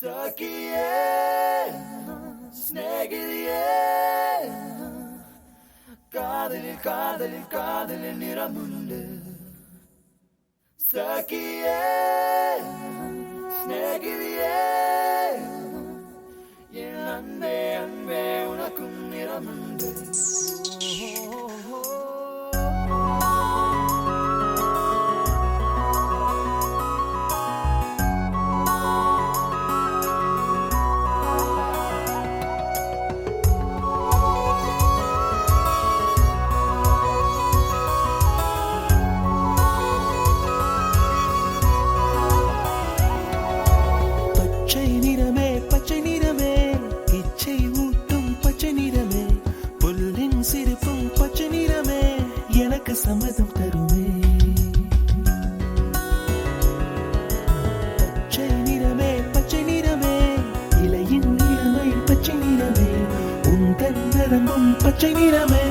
சகியே ஸ்நேகிதியே காதலில் காதலில் காதலில் நிறமுண்டு சகியே ஸ்நேகிதியே என் அன்பே அன்பே உனக்கும் நிறமுண்டு சம்மதம் தருவே பச்சை நிறமே இலையின் நிறமை பச்சை நிறமே உந்தன் நரம்பும் பச்சை நிறமே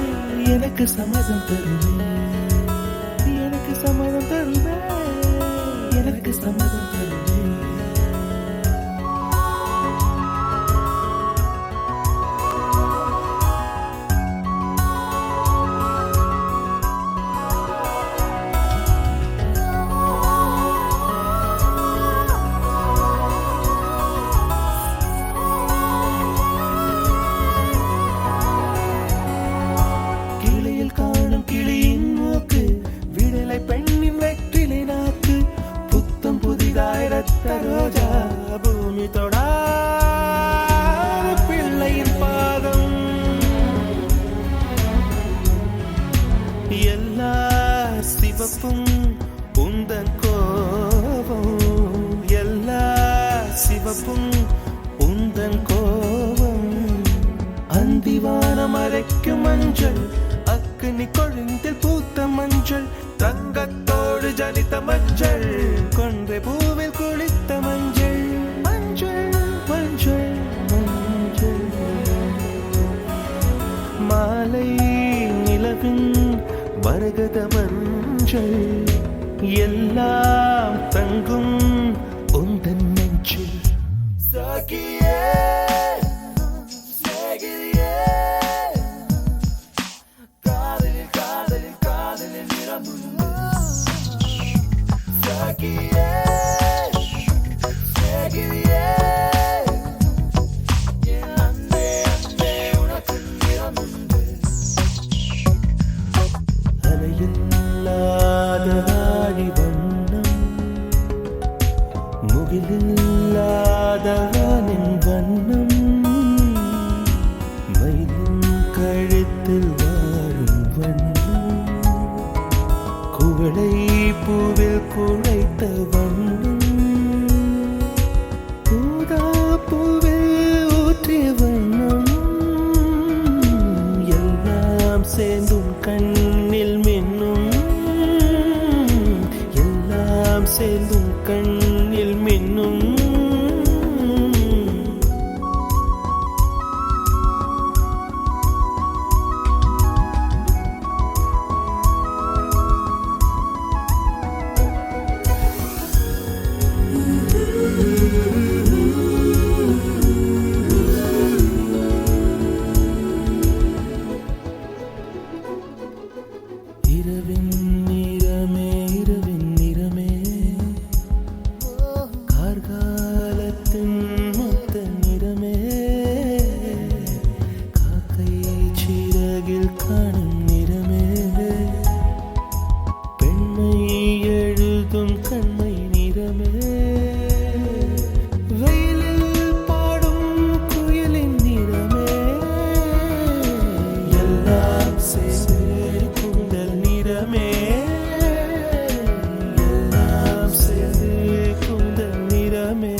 எனக்கு சம்மதம் தருவே எனக்கு சம்மதம் தருவே எனக்கு சம்மதம் தருவே ரோஜா பூமி தொடா பிள்ளையின் பாதம் எல்லா சிவப்பும் உந்தன் கோபம் எல்லா சிவப்பும் உந்தன் கோபம் அந்திவானம் அரைக்கும் மஞ்சள் அக்னி கொழுந்தில் பூத்த மஞ்சள் தங்கத்தோடு ஜனித்த மஞ்சள் கொன்றை பூவில் குளித்த மஞ்சள் மஞ்சள் மஞ்சள் மஞ்சள் மாலை நிலவின் மரகத மஞ்சள் எல்லாம் தங்கும் உந்தன் நெஞ்சில் சகியே முகிலில்லாதவானின் வண்ணம் மயிலின் கழுத்தில் வாழும் வண்ணம் குவளை பூவில் குழைத்த வண்ணம் ஊதா பூவில் ஊற்றிய வண்ணம் எல்லாம் சேர்ந்தும் கண்ணில் மின்னும் எல்லாம் சேர்ந்தும் கண்ணில் மின்னும் இரவின் நிறமே கார்காலத்தின் மொத்த நிறமே காக்கை சிறகில் காணும் நிறமே பெண்மை எழுதும் கண்மை நிறமே வெயிலில் பாடும் குயிலின் நிறமே எல்லாம் சேர்ந்து எல்லாம் சேர்ந்து குந்தல் நிறமே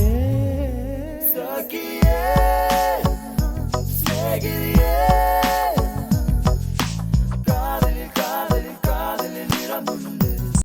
சகியே